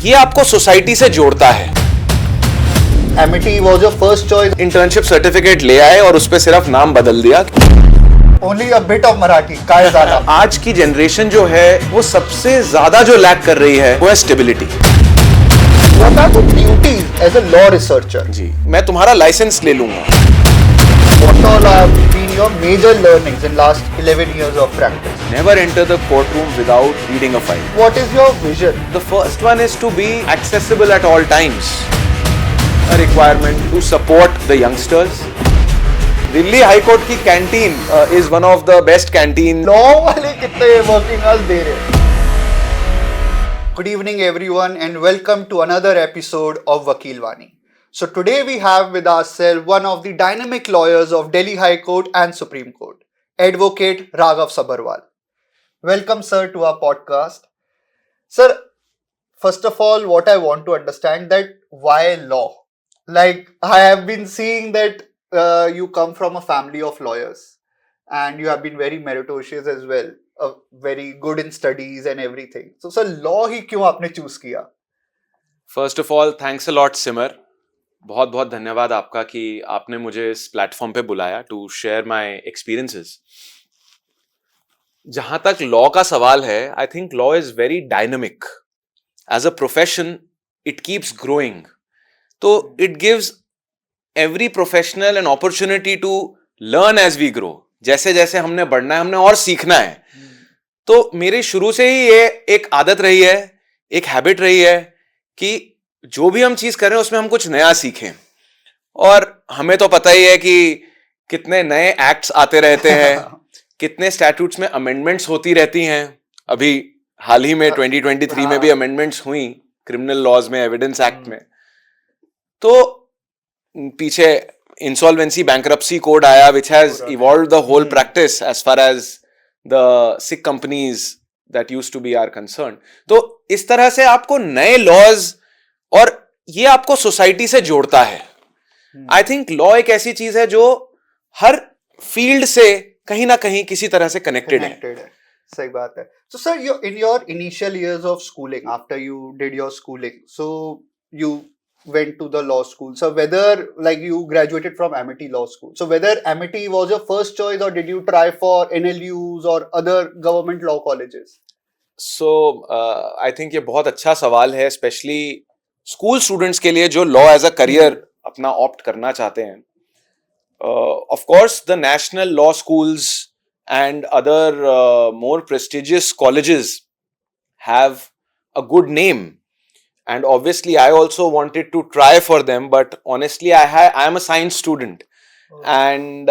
ये आपको सोसाइटी से जोड़ता है। Amity was your first choice. Internship certificate ले आए और उस पे सिर्फ नाम बदल दिया। Only a bit of Marathi. काय झाला? आज की जनरेशन जो है वो सबसे ज्यादा जो लैक कर रही है वो है stability. What are the duties as a law researcher? जी, मैं तुम्हारा लाइसेंस ले लूंगा। What all have been your major learnings in last 11 years of practice? Never enter the courtroom without reading a file. What is your vision? The first one is to be accessible at all times. A requirement to support the youngsters. Delhi high court की canteen is one of the best canteen. Law वाले कितने working hours दे रहे? Good evening everyone and welcome to another episode of Vakil Vani. So today we have with ourselves one of the dynamic lawyers of Delhi High Court and Supreme Court, Advocate Raghav Sabharwal. Welcome sir to our podcast. Sir, first of all, what I want to understand that why law? Like I have been seeing that you come from a family of lawyers and you have been very meritorious as well, very good in studies and everything. So sir, law ही क्यों आपने choose किया? First of all, thanks a lot सिमर। बहुत बहुत धन्यवाद आपका कि आपने मुझे इस प्लेटफॉर्म पे बुलाया टू शेयर माय एक्सपीरियंसेस। जहां तक लॉ का सवाल है, I think law is very dynamic as a profession. It keeps growing, तो it gives every professional an opportunity to learn as we grow. जैसे जैसे हमने बढ़ना है, हमने और सीखना है। तो मेरी शुरू से ही ये एक आदत रही है, एक हैबिट रही है कि जो भी हम चीज कर रहे हैं उसमें हम कुछ नया सीखें। और हमें तो पता ही है कि कितने नए एक्ट्स आते रहते हैं, कितने स्टैट्यूट्स में अमेंडमेंट्स होती रहती हैं। अभी हाल ही में 2023 में भी अमेंडमेंट्स हुई क्रिमिनल लॉज में, एविडेंस एक्ट में। तो पीछे इंसॉल्वेंसी बैंक्रप्सी कोड आया which has evolved the whole practice as far as the sick companies that used to be are concern. तो इस तरह से आपको नए लॉज और ये आपको सोसाइटी से जोड़ता है। आई थिंक लॉ एक ऐसी चीज है जो हर फील्ड से कहीं ना कहीं किसी तरह से कनेक्टेड है। सही बात है। So sir, in your initial years of schooling, after you did your schooling, so you went to the law school. So whether like you graduated from Amity Law School, so whether Amity was your first choice or did you try for NLUs or other government law colleges? So I think ये बहुत अच्छा सवाल है, specially school students के लिए जो law as a career अपना opt करना चाहते हैं। Of course the national law schools and other more prestigious colleges have a good name and obviously I also wanted to try for them, but honestly I am a science student and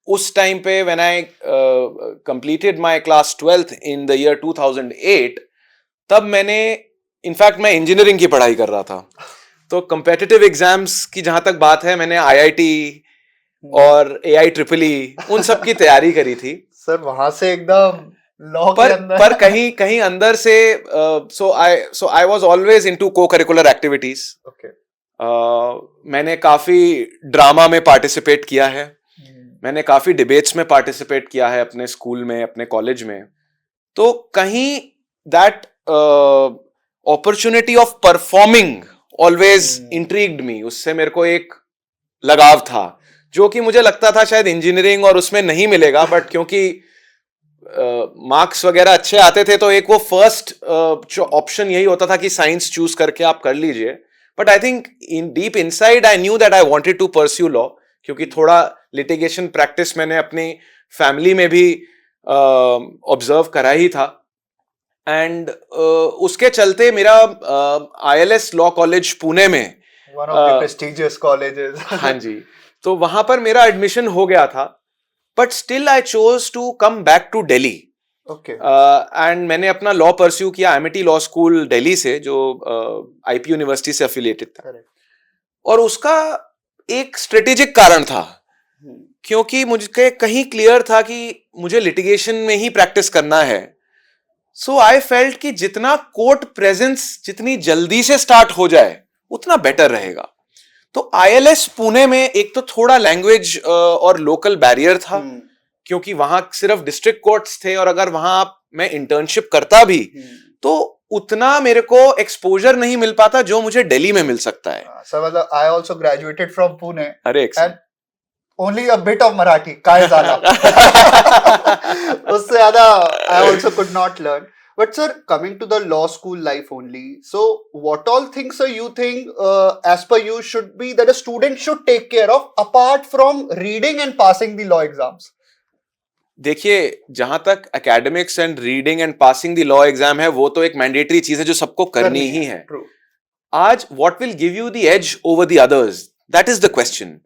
उस time पे when I completed my class 12th in the year 2008, तब मैंने in fact मैं engineering की पढ़ाई कर रहा था। तो कम्पिटिटिव एग्जाम्स की जहां तक बात है, मैंने IIT और AIEEE उन सब की तैयारी करी थी। सर वहां से एकदम लॉ के अंदर पर कहीं कहीं अंदर से so I was always into co-curricular activities. मैंने काफी ड्रामा में पार्टिसिपेट किया है, मैंने काफी डिबेट्स में पार्टिसिपेट किया है अपने स्कूल में, अपने कॉलेज में। तो कहीं that opportunity of performing always intrigued me. उससे मेरे को एक लगाव था जो कि मुझे लगता था शायद इंजीनियरिंग और उसमें नहीं मिलेगा, बट क्योंकि मार्क्स वगैरह अच्छे आते थे तो एक वो फर्स्ट ऑप्शन यही होता था कि साइंस चूज करके आप कर लीजिए। But I think in deep inside I knew that I wanted to pursue law, क्योंकि थोड़ा लिटिगेशन प्रैक्टिस मैंने अपनी फैमिली में भी ऑब्जर्व करा ही था। एंड उसके चलते मेरा ILS लॉ कॉलेज पुणे में, one of the prestigious colleges, हाँ जी, तो वहां पर मेरा एडमिशन हो गया था। But still I chose to come back to Delhi. Okay. And मैंने अपना लॉ परस्यू किया एमिटी लॉ स्कूल दिल्ली से, जो IP यूनिवर्सिटी से एफिलिएटेड था। Correct. और उसका एक स्ट्रेटेजिक कारण था, क्योंकि मुझे कहीं क्लियर था कि मुझे लिटिगेशन में ही प्रैक्टिस करना है। सो आई फेल्ट कि जितना कोर्ट प्रेजेंस जितनी जल्दी से स्टार्ट हो जाए उतना बेटर रहेगा। तो ILS पुणे में एक तो थोड़ा लैंग्वेज और लोकल बैरियर था, क्योंकि वहां सिर्फ डिस्ट्रिक्ट कोर्ट्स थे, और अगर वहां मैं इंटर्नशिप करता भी तो उतना मेरे को एक्सपोजर नहीं मिल पाता जो मुझे दिल्ली में मिल सकता है. सर मतलब I also graduated from Pune अरे and only a bit of Marathi, काय झाला. उससे ज़्यादा I also could not learn. But sir, coming to the law school life only, so what all things sir you think as per you should be that a student should take care of apart from reading and passing the law exams? देखिए, जहां तक academics and reading and passing the law exam है, वो तो एक mandatory चीज है जो सबको करनी ही है. True. आज what will give you the edge over the others, that is the question.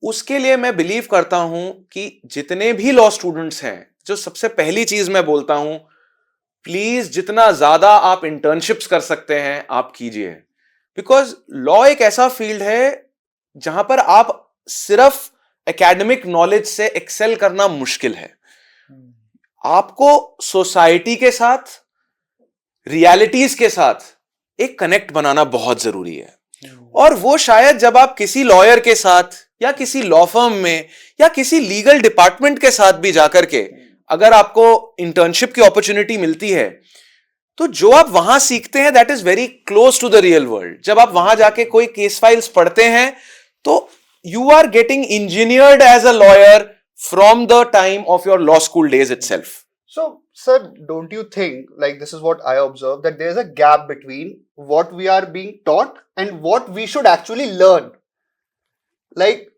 उसके लिए मैं बिलीव करता हूं कि जितने भी लॉ स्टूडेंट्स हैं, जो सबसे पहली चीज मैं बोलता हूं, प्लीज जितना ज्यादा आप इंटर्नशिप्स कर सकते हैं आप कीजिए. बिकॉज लॉ एक ऐसा फील्ड है जहां पर आप सिर्फ एकेडमिक नॉलेज से एक्सेल करना मुश्किल है. आपको सोसाइटी के साथ, रियलिटीज के साथ एक कनेक्ट बनाना बहुत जरूरी है. और वो शायद जब आप किसी लॉयर के साथ या किसी लॉ फर्म में या किसी लीगल डिपार्टमेंट के साथ भी जाकर के अगर आपको इंटर्नशिप की अपॉर्चुनिटी मिलती है, तो जो आप वहां सीखते हैं that is very close to the real world. जब आप वहां जाके कोई केस फाइल्स पढ़ते हैं तो you are getting engineered as a lawyer from the time of your law school days itself. So, sir, don't you think, like this is what I observe, that there's a gap between what we are being taught and what we should actually learn? Like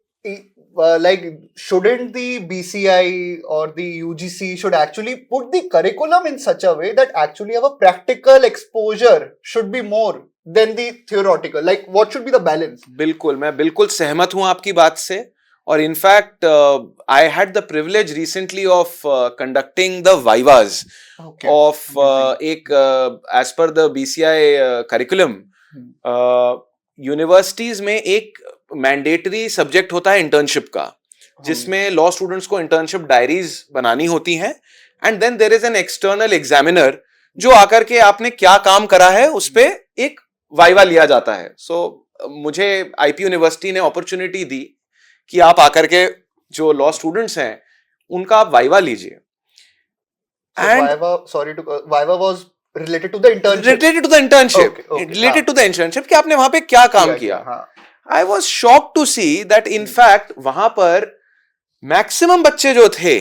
shouldn't the BCI or the UGC should actually put the curriculum in such a way that actually our practical exposure should be more than the theoretical? Like, what should be the balance? बिल्कुल, मैं बिल्कुल सहमत हूं आपकी बात से. और in fact I had the privilege recently of conducting the vivas of एक as per the BCI curriculum. Universities में एक मैंडेटरी सब्जेक्ट होता है इंटर्नशिप का, जिसमें लॉ स्टूडेंट्स को इंटर्नशिप डायरीज बनानी होती हैं. And then there is an external examiner जो आकर के आपने क्या काम करा है उस पे एक वाइवा लिया जाता है. सो मुझे आईपी यूनिवर्सिटी ने अपॉर्चुनिटी दी कि आप आकर के जो लॉ स्टूडेंट्स हैं उनका आप वाइवा लीजिए. And Viva was related to the internship. Related to the internship कि आपने वहां पे क्या काम किया. I was shocked to see that in fact वहां पर मैक्सिमम बच्चे जो थे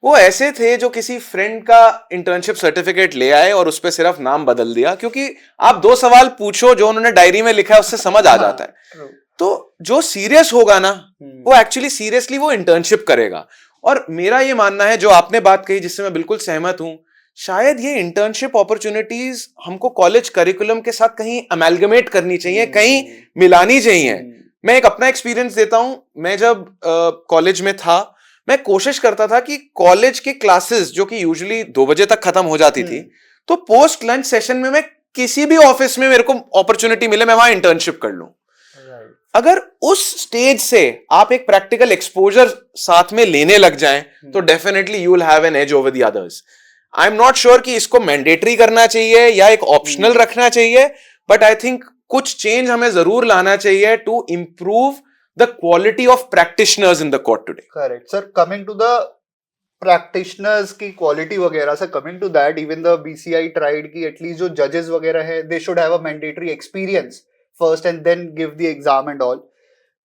वो ऐसे थे जो किसी फ्रेंड का इंटर्नशिप सर्टिफिकेट ले आए और उस पर सिर्फ नाम बदल दिया, क्योंकि आप 2 सवाल पूछो जो उन्होंने डायरी में लिखा है उससे समझ आ जाता है. तो जो सीरियस होगा ना वो एक्चुअली सीरियसली वो इंटर्नशिप करेगा. और मेरा ये मानना है, जो आपने बात कही जिससे मैं बिल्कुल सहमत हूं, शायद ये इंटर्नशिप अपॉर्चुनिटीज हमको कॉलेज करिकुलम के साथ कहीं अमेलगमेट करनी चाहिए, कहीं मिलानी चाहिए. मैं एक अपना एक्सपीरियंस देता हूं. मैं जब कॉलेज में था, मैं कोशिश करता था कि कॉलेज के क्लासेस जो कि यूजुअली 2 बजे तक खत्म हो जाती थी, तो पोस्ट लंच सेशन में मैं किसी भी ऑफिस में मेरे को अपॉर्चुनिटी मिले मैं वहां इंटर्नशिप कर लूं. अगर उस स्टेज से आप एक प्रैक्टिकल एक्सपोजर साथ में लेने लग जाएं तो definitely you will have an edge over the others. I am not sure कि इसको मैंडेटरी करना चाहिए या एक ऑप्शनल रखना चाहिए, बट आई थिंक कुछ चेंज हमें जरूर लाना चाहिए to improve the quality of practitioners in the court today. Correct. Sir, coming to the practitioners की quality वगैरह, sir, coming to that, even the BCI tried कि at least जो judges वगैरह है, they should have a mandatory experience first and then give the exam and all.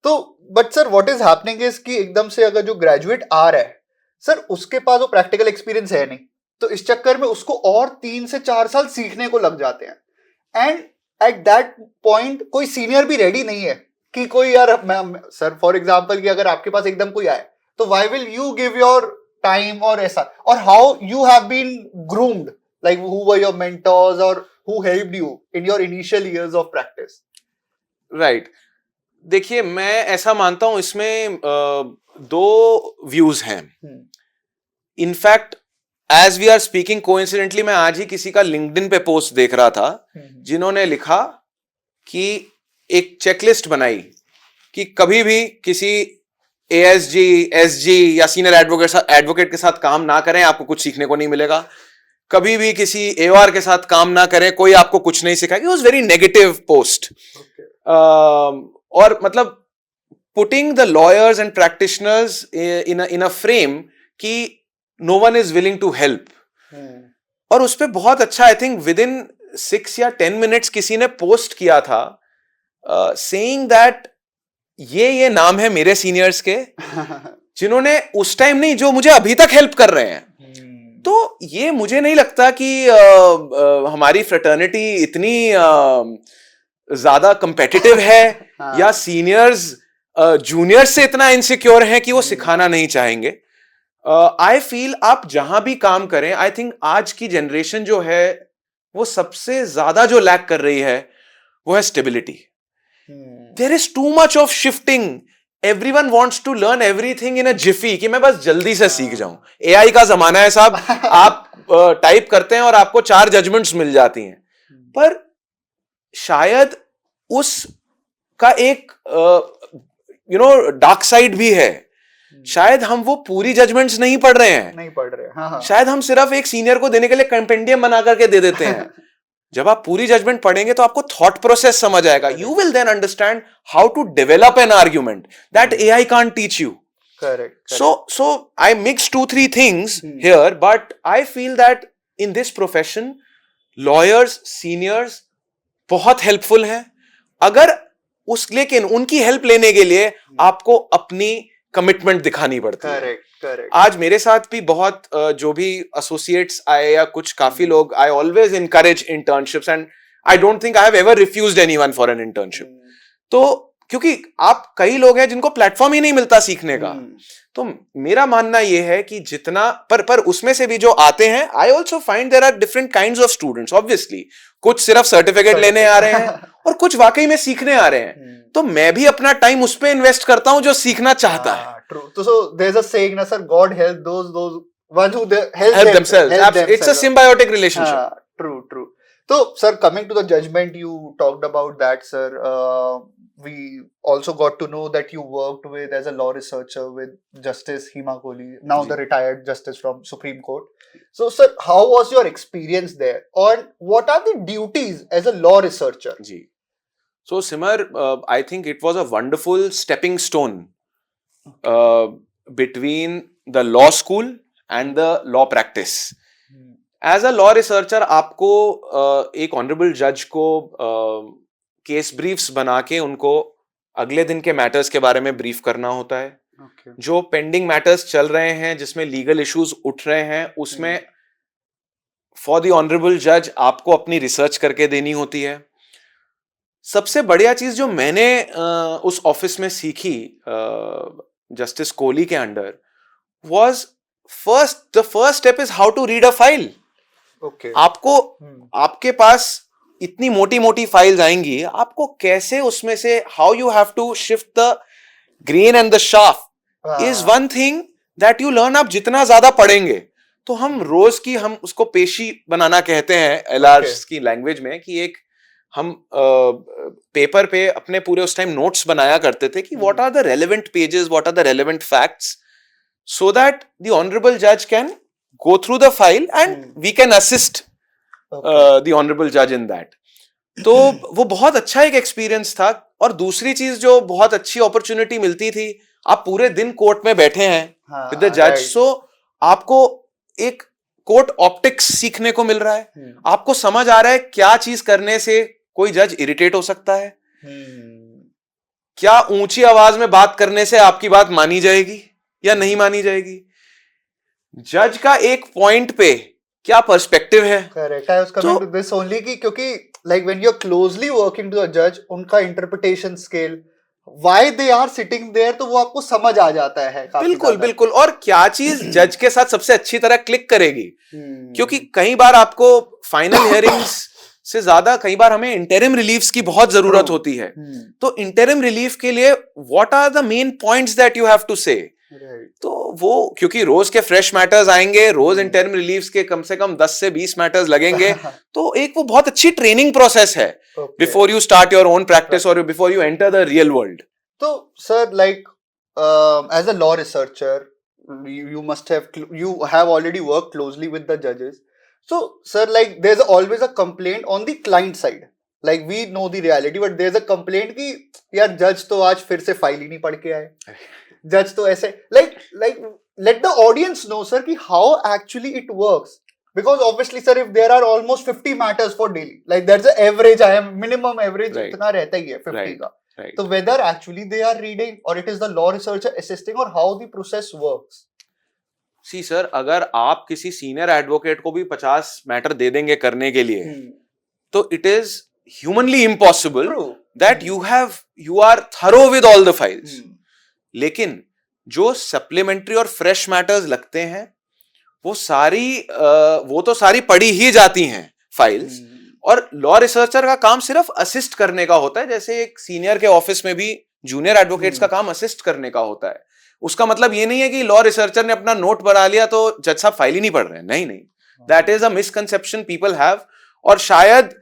तो but sir, what is happening is कि एकदम से अगर जो graduate आ रहा है, sir, उसके पास वो practical experience है नहीं, तो इस चक्कर में उसको और 3 से 4 साल सीखने को लग जाते हैं. And at that point कोई senior भी ready नहीं है कि कोई यार सर फॉर एग्जांपल कि अगर आपके पास एकदम कोई आए तो why will you give your time और ऐसा, और how you have been groomed, like who were your mentors और who helped you in your initial years of practice. Right. देखिए, मैं ऐसा मानता हूं इसमें 2 व्यूज हैं. In fact as we are speaking coincidentally मैं आज ही किसी का लिंक्डइन पे पोस्ट देख रहा था जिन्होंने लिखा कि एक चेकलिस्ट बनाई कि कभी भी किसी एएसजी, एसजी या सीनियर एडवोकेट के साथ काम ना करें, आपको कुछ सीखने को नहीं मिलेगा. कभी भी किसी एओआर के साथ काम ना करें, कोई आपको कुछ नहीं सिखाएगा. It was very negative post. और मतलब putting the lawyers and practitioners in a frame कि no one is willing to help. और उस पे बहुत अच्छा आई थिंक विद इन 6 या 10 मिनट्स किसी ने पोस्ट किया था सेइंग दैट ये नाम है मेरे सीनियर्स के जिन्होंने उस टाइम नहीं, जो मुझे अभी तक हेल्प कर रहे हैं. तो ये मुझे नहीं लगता कि हमारी फ्रेटर्निटी इतनी ज्यादा कंपेटिटिव है या सीनियर्स जूनियर्स से इतना इनसिक्योर है कि वो सिखाना नहीं चाहेंगे. आई फील आप जहां भी काम करें, आई थिंक आज की जनरेशन जो है वो सबसे ज्यादा जो लैक कर रही है वो है stability. There is too much of shifting. Everyone wants to learn everything in a jiffy, कि मैं बस जल्दी से सीख जाऊं. एआई का जमाना है साहब. आप टाइप करते हैं और आपको 4 जजमेंट्स मिल जाती हैं. पर शायद उस का एक डार्क साइड भी है. शायद हम वो पूरी जजमेंट्स नहीं पढ़ रहे हैं. हाँ. शायद हम सिर्फ एक सीनियर को देने के लिए कंपेंडियम बना करके दे देते हैं. जब आप पूरी जजमेंट पढ़ेंगे तो आपको थॉट प्रोसेस समझ आएगा. You will then understand how to develop an argument that AI can't teach you. Correct. So I mix 2-3 things here, but I feel that in this profession, lawyers, seniors बहुत helpful हैं. अगर लेकिन उनकी help लेने के लिए आपको अपनी कमिटमेंट दिखानी पड़ती है. करेक्ट. आज मेरे साथ भी बहुत जो भी एसोसिएट्स आए या कुछ काफी लोग, I always encourage internships and I don't think I have ever refused anyone for an internship. तो क्योंकि आप कई लोग हैं जिनको प्लेटफॉर्म ही नहीं मिलता सीखने का. तो मेरा मानना यह है कि जितना पर उसमें से भी जो आते हैं, I also find there are different kinds of students. Obviously कुछ सिर्फ सर्टिफिकेट लेने आ रहे हैं और कुछ वाकई में सीखने आ रहे हैं. तो मैं भी अपना टाइम उस पे इन्वेस्ट करता हूं जो सीखना चाहता है. True. So there's a saying, na sir, God help those ones who help themselves. It's a symbiotic relationship. True. So sir, coming to the judgment, you talked about that, sir. We also got to know that you worked with as a law researcher with Justice Hima Kohli, now the retired justice from Supreme Court. So sir, how was your experience there? And what are the duties as a law researcher? Ji. So Simar, I think it was a wonderful stepping stone between the law school and the law practice. As a law researcher, आपको एक honourable जज को case briefs बना के उनको अगले दिन के मैटर्स के बारे में ब्रीफ करना होता है. जो पेंडिंग मैटर्स चल रहे हैं, जिसमें लीगल इश्यूज उठ रहे हैं, उसमें फॉर द ऑनरेबल जज आपको अपनी रिसर्च करके देनी होती है. सबसे बढ़िया चीज जो मैंने उस ऑफिस में सीखी जस्टिस कोहली के under was the first step is how to read a file. आपको आपके पास इतनी मोटी मोटी फाइल्स आएंगी, आपको कैसे उसमें से how you have to shift the grain and the shaft is one thing that you learn. आप जितना ज्यादा पढ़ेंगे, तो हम रोज की हम उसको पेशी बनाना कहते हैं एलआर्स की लैंग्वेज में, कि एक हम पेपर पे अपने पूरे उस टाइम नोट्स बनाया करते थे कि what are the relevant pages, what are the relevant facts, so that the honourable जज can go through the file and we can assist the honorable judge in that. तो वो बहुत अच्छा एक एक्सपीरियंस था. और दूसरी चीज जो बहुत अच्छी अपॉर्चुनिटी मिलती थी, आप पूरे दिन कोर्ट में बैठे हैं विद द जज, सो आपको एक कोर्ट ऑप्टिक्स सीखने को मिल रहा है. आपको समझ आ रहा है क्या चीज करने से कोई जज इरिटेट हो सकता है, क्या ऊंची आवाज में बात करने से आपकी बात मानी जाएगी या नहीं मानी जाएगी, जज का एक पॉइंट पे क्या पर्सपेक्टिव है. Correct. I was coming to this only कि क्योंकि like when you are closely working to a जज, उनका interpretation scale, why they are sitting there, तो वो आपको समझ आ जाता है. बिल्कुल. और क्या चीज जज के साथ सबसे अच्छी तरह क्लिक करेगी. क्योंकि कई बार आपको फाइनल हियरिंग्स से ज्यादा कई बार हमें इंटरिम रिलीफ्स की बहुत जरूरत होती है. तो इंटरिम रिलीफ के लिए what are the main points that you have to say. तो वो क्योंकि रोज के फ्रेश मैटर्स आएंगे, रोज इंटरिम रिलीफ्स के कम से कम 10 से 20 मैटर्स लगेंगे. तो एक वो बहुत अच्छी ट्रेनिंग प्रोसेस है before you start your own practice और before you enter the real world. तो sir like as a law researcher you have already worked closely with the judges. So sir, like there's always a complaint on the client side. Like we know the reality, but there's a complaint कि यार जज तो आज फिर से file ही नहीं पढ़ के आए, जज तो ऐसे like let the audience know sir कि how actually it works. Because obviously, sir, if there are almost 50 matters for daily, like there's an average, I am minimum average, Right. इतना रहता ही है 50 Right. का. Right. So whether actually they are reading or it is the law researcher assisting or how the process works. See sir, अगर आप किसी senior advocate को भी 50 matter दे देंगे करने के लिए, तो it is humanly impossible True. That you are thorough with all the files. लेकिन जो सप्लीमेंट्री और फ्रेश मैटर्स लगते हैं वो तो सारी पढ़ी ही जाती हैं फाइल्स. और लॉ रिसर्चर का काम सिर्फ असिस्ट करने का होता है, जैसे एक सीनियर के ऑफिस में भी जूनियर एडवोकेट्स का काम असिस्ट करने का होता है. उसका मतलब ये नहीं है कि लॉ रिसर्चर ने अपना नोट बना लिया तो जज साहब फाइल ही नहीं पढ़ रहे हैं. नहीं, that is a misconception people have. और शायद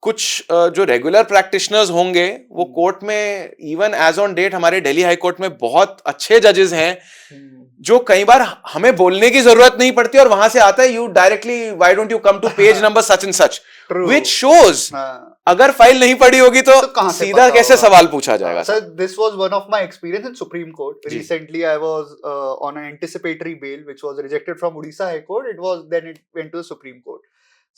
कुछ जो रेगुलर प्रैक्टिशनर्स होंगे वो कोर्ट में, इवन एज ऑन डेट हमारे दिल्ली हाई कोर्ट में बहुत अच्छे जजेस हैं जो कई बार हमें बोलने की जरूरत नहीं पड़ती और वहां से आता है, you directly why don't you come to page number such and such, which shows अगर फाइल नहीं पढ़ी होगी तो सीधा कैसे सवाल पूछा जाएगा. Sir, this was one of my experience in Supreme Court. Recently I was on an anticipatory bail which was rejected from Odisha high court. It went to the Supreme Court.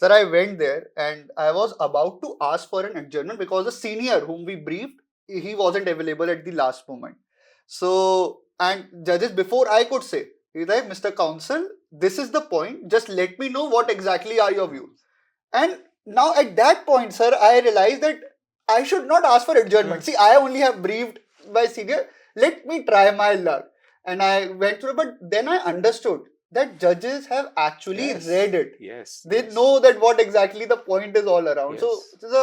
Sir, I went there and I was about to ask for an adjournment because the senior whom we briefed, he wasn't available at the last moment. So, and judges, before I could say, he's like, Mr. Counsel, this is the point. Just let me know what exactly are your views. And now at that point, sir, I realized that I should not ask for adjournment. See, I only have briefed my senior. Let me try my luck. And I went through, but then I understood that judges have actually read it. Yes. They know that what exactly the point is all around. Yes. So it is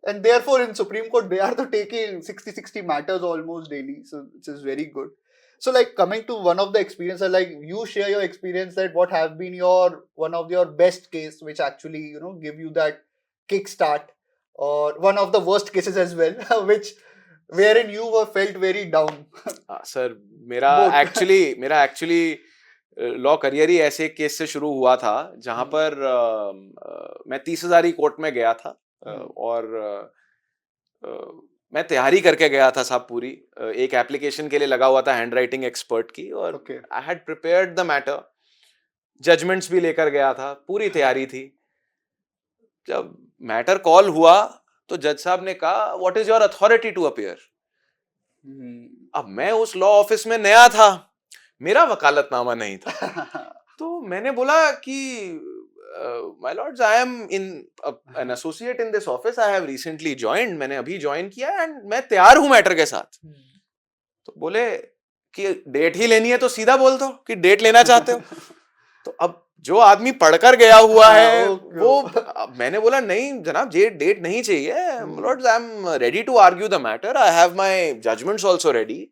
and therefore in Supreme Court they are to taking 60 matters almost daily. So it is very good. So like coming to one of the experiences, like you share your experience that what have been one of your best case which actually give you that kickstart, or one of the worst cases as well, which wherein you were felt very down. Sir, मेरा actually law career ही ऐसे एक case से शुरू हुआ था जहां पर मैं 30,000 कोर्ट में गया था और मैं तैयारी करके गया था साहब पूरी. एक एप्लीकेशन के लिए लगा हुआ था हैंड राइटिंग एक्सपर्ट की, और I had prepared the matter, judgments भी लेकर गया था, पूरी तैयारी थी. जब मैटर कॉल हुआ तो जज साहब ने कहा, what is your authority to appear. अब मैं उस लॉ ऑफिस में नया था, मेरा वकालतनामा नहीं था. तो मैंने बोला कि my Lord's, I M an associate in this office, I have recently joined, मैंने अभी ज्वाइन किया एंड मैं तैयार हूं मैटर के साथ. तो बोले कि डेट ही लेनी है तो सीधा बोल दो कि डेट लेना चाहते हो. तो अब जो आदमी पढ़कर गया हुआ है वो, मैंने बोला नहीं जनाब, ये डेट नहीं चाहिए, lords I am ready to argue the matter, I have my judgments also ready.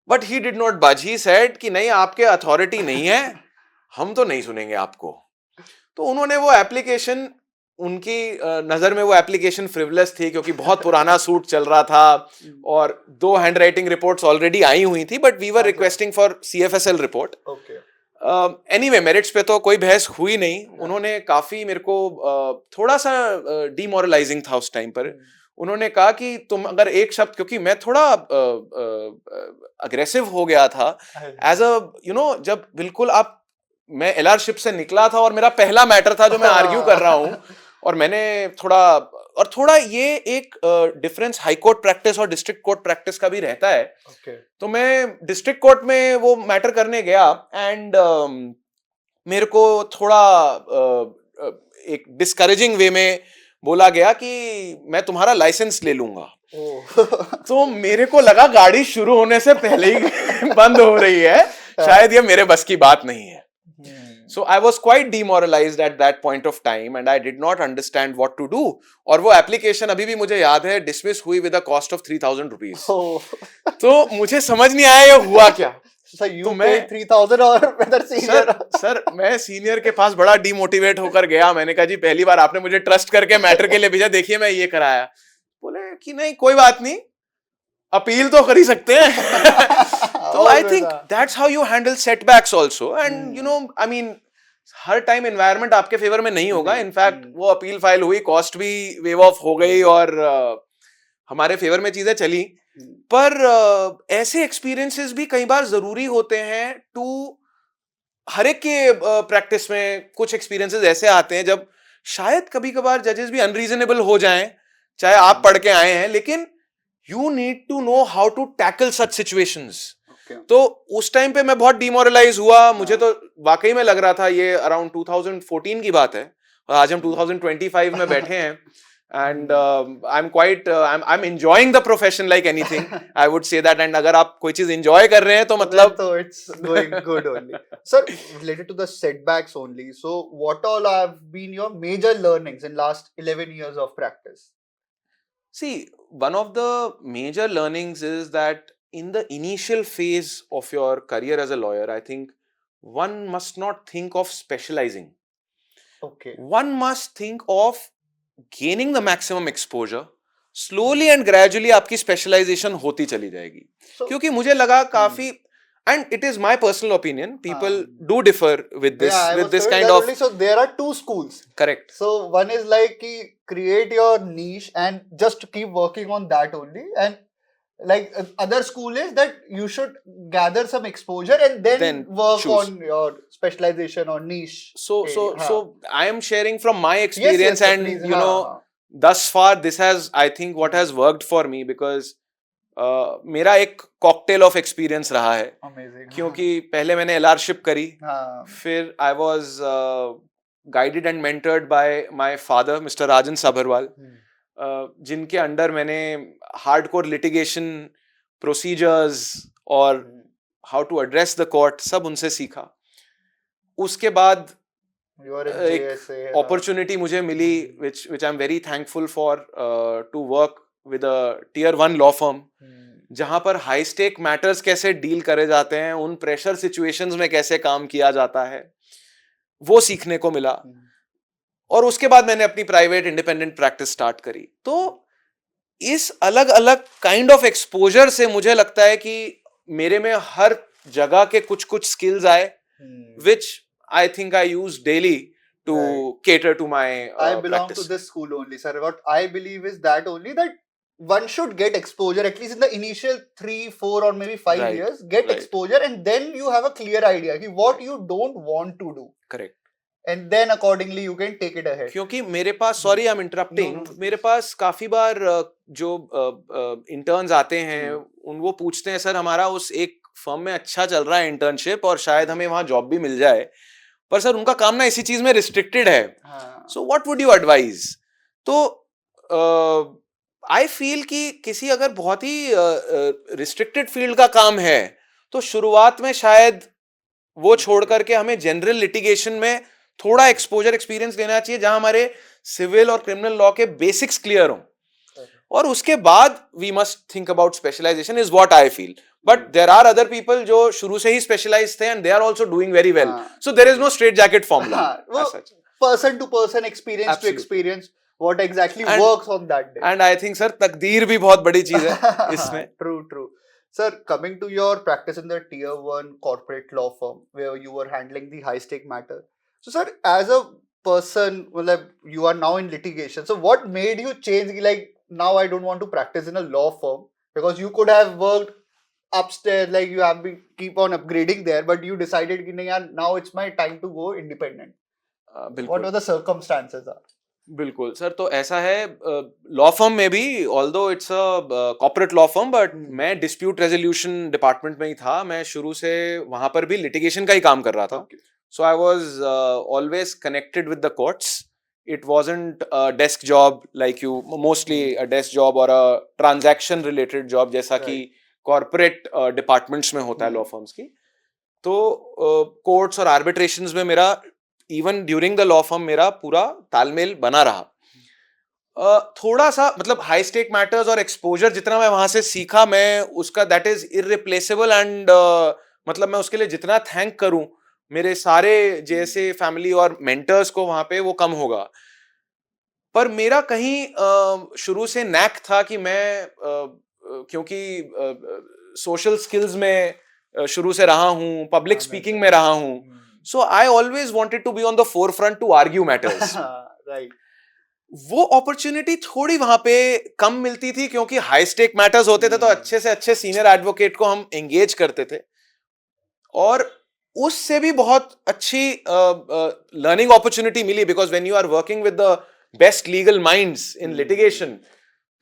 But he did not budge. He said कि नहीं, आपके अथॉरिटी नहीं है, हम तो नहीं सुनेंगे आपको. तो उन्होंने वो एप्लीकेशन, उनकी नजर में वो एप्लीकेशन फ्रिवलेस थी क्योंकि बहुत पुराना सूट चल रहा था और 2 हैंड राइटिंग रिपोर्ट्स ऑलरेडी आई हुई थी, but we were requesting for CFSL report. Anyway, merits पे तो कोई बहस हुई नहीं. उन्होंने काफी मेरे को थोड़ा सा डीमोरलाइजिंग था उस टाइम पर. उन्होंने कहा कि तुम अगर एक शब्द, क्योंकि मैं थोड़ा अग्रेसिव हो गया था एज अ जब बिल्कुल मैं LR शिप से निकला था और मेरा पहला मैटर था जो मैं आर्ग्यू कर रहा हूं, और मैंने थोड़ा ये एक डिफरेंस हाई कोर्ट प्रैक्टिस और डिस्ट्रिक्ट कोर्ट प्रैक्टिस का भी रहता है. तो मैं डिस्ट्रिक्ट कोर्ट में वो मैटर करने गया एंड मेरे को थोड़ा एक डिस्करेजिंग वे में बोला गया कि मैं तुम्हारा लाइसेंस ले लूंगा. तो मेरे को लगा गाड़ी शुरू होने से पहले ही बंद हो रही है, शायद ये मेरे बस की बात नहीं है. So I was quite demoralized at that point of time and I did not understand what to do. और वो एप्लीकेशन अभी भी मुझे याद है, डिसमिस हुई with a cost of 3,000 rupees. तो मुझे समझ नहीं आया ये हुआ क्या. तो मैं 3,000 और whether senior. सर मैं सीनियर के पास बड़ा डीमोटिवेट होकर गया. मैंने कहा जी पहली बार आपने मुझे ट्रस्ट करके मैटर के लिए भेजा, देखिए मैं ये कराया. बोले कि नहीं कोई बात नहीं, अपील तो कर ही सकते हैं. तो I think that's how you handle setbacks also. And I mean her time environment आपके फेवर में नहीं होगा. इनफैक्ट वो अपील फाइल हुई, कॉस्ट भी वेव ऑफ हो गई और हमारे फेवर में चीजें चली. पर ऐसे एक्सपीरियंसेस भी कई बार जरूरी होते हैं टू हर एक के प्रैक्टिस में कुछ एक्सपीरियंसेस ऐसे आते हैं जब शायद कभी कभार जजेस भी अनरीजनेबल हो जाएं, चाहे आप पढ़ के आए हैं, लेकिन you need to know how to tackle such situations. तो उस टाइम पे मैं बहुत डिमोरलाइज हुआ. मुझे तो वाकई में लग रहा था, ये अराउंड 2014 की बात है और आज हम 2025 में बैठे हैं. And I'm quite I'm enjoying the profession like anything. I would say that. And अगर आप कोई चीज enjoy कर रहे हैं तो मतलब So it's going good only. Sir, related to the setbacks only. So what all have been your major learnings in last 11 years of practice? See, one of the major learnings is that in the initial phase of your career as a lawyer, I think one must not think of specializing. Okay. One must think of gaining the maximum exposure. Slowly and gradually आपकी specialization होती चली जाएगी. So, क्योंकि मुझे लगा काफी, and it is my personal opinion, people do differ with this, yeah, with this told kind that of only, so there are two schools. correct. So one is like ki create your niche and just keep working on that only, and like other school is that you should gather some exposure and then work choose on your specialization or niche. So I am sharing from my experience, yes, and please, you know, thus far this has, I think, what has worked for me, because मेरा एक cocktail of experience रहा है. Amazing. क्योंकि पहले मैंने LR-ship करी, फिर I was guided and mentored by my father, Mr. Rajan Sabharwal, जिनके अंडर मैंने हार्डकोर लिटिगेशन प्रोसीजर्स और how to address the court सब उनसे सीखा. उसके बाद एक अपॉर्चुनिटी मुझे मिली which I'm very thankful for, to work with a tier 1 law firm, जहां पर हाई स्टेक मैटर्स कैसे डील करे जाते हैं, उन प्रेशर सिचुएशंस में कैसे काम किया जाता है, वो सीखने को मिला. और उसके बाद मैंने अपनी प्राइवेट इंडिपेंडेंट प्रैक्टिस स्टार्ट करी. तो इस अलग अलग काइंड ऑफ एक्सपोजर से मुझे लगता है कि मेरे में हर जगह के कुछ कुछ स्किल्स आए, which I think I use daily to cater to my I belong practice. to this school only, sir. What I believe is that only that one should get exposure at least in the initial 3, 4 or maybe 5 years. Get exposure, and then you have a clear idea कि what you don't want to do. Correct. And then accordingly you can take it ahead. क्योंकि मेरे पास, sorry I'm interrupting, मेरे पास काफी बार जो interns आते हैं उन वो पूछते हैं, सर हमारा उस एक फर्म में अच्छा चल रहा है इंटर्नशिप और शायद हमें वहां जॉब भी मिल जाए, पर सर उनका काम ना इसी चीज में रिस्ट्रिक्टेड है, so what would you advise. तो आई फील कि किसी अगर बहुत ही रिस्ट्रिक्टेड फील्ड का काम है तो शुरुआत में शायद वो छोड़ करके हमें जनरल लिटिगेशन में थोड़ा एक्सपोजर एक्सपीरियंस लेना चाहिए, जहां हमारे सिविल और क्रिमिनल लॉ के बेसिक्स क्लियर हों, और उसके बाद we must think about specialization, is what I feel. But there are other people जो शुरू से ही स्पेशलाइज थे and they are also doing very well, so there is no straight jacket formula. Person to person, experience to experience, what exactly works on that day. And I think sir तकदीर भी बहुत बड़ी चीज है इसमें. True. Sir, coming to your practice in the tier 1 corporate law firm where you were handling the high stake matter. So sir, as a person, well, you are now in litigation. So what made you change, like now I don't want to practice in a law firm, because you could have worked upstairs, like you have been keep on upgrading there, but you decided कि now it's my time to go independent. What were the circumstances are? बिल्कुल sir. तो ऐसा है, law firm में भी, although it's a corporate law firm, but मैं dispute resolution department में ही था. मैं शुरू से वहां पर भी लिटिगेशन का ही काम कर रहा था. So I was always connected with the courts. It wasn't a desk job like you, mostly a desk job और अ ट्रांजैक्शन रिलेटेड जॉब जैसा कि कॉर्पोरेट डिपार्टमेंट्स में होता है लॉ फर्म्स की. तो कोर्ट्स और आर्बिट्रेशंस में मेरा, even during the law firm, मेरा पूरा तालमेल बना रहा. थोड़ा सा मतलब हाई स्टेक मैटर्स और एक्सपोजर जितना मैं वहां से सीखा, मैं उसका दैट इज इररिप्लेसेबल, एंड मतलब मैं उसके लिए जितना थैंक करूं मेरे सारे जैसे फैमिली और मेंटर्स को वहां पे, वो कम होगा. पर मेरा कहीं शुरू से नैक था कि मैं क्योंकि सोशल स्किल्स में शुरू से रहा हूं, पब्लिक स्पीकिंग में रहा हूं, so I always wanted to be on the forefront to argue matters. Right. वो अपॉर्चुनिटी थोड़ी वहां पे कम मिलती थी, क्योंकि हाई स्टेक मैटर्स होते थे तो अच्छे से अच्छे सीनियर एडवोकेट को हम एंगेज करते थे, और उससे भी बहुत अच्छी लर्निंग अपॉर्चुनिटी मिली, because when you are working with the best legal minds in litigation,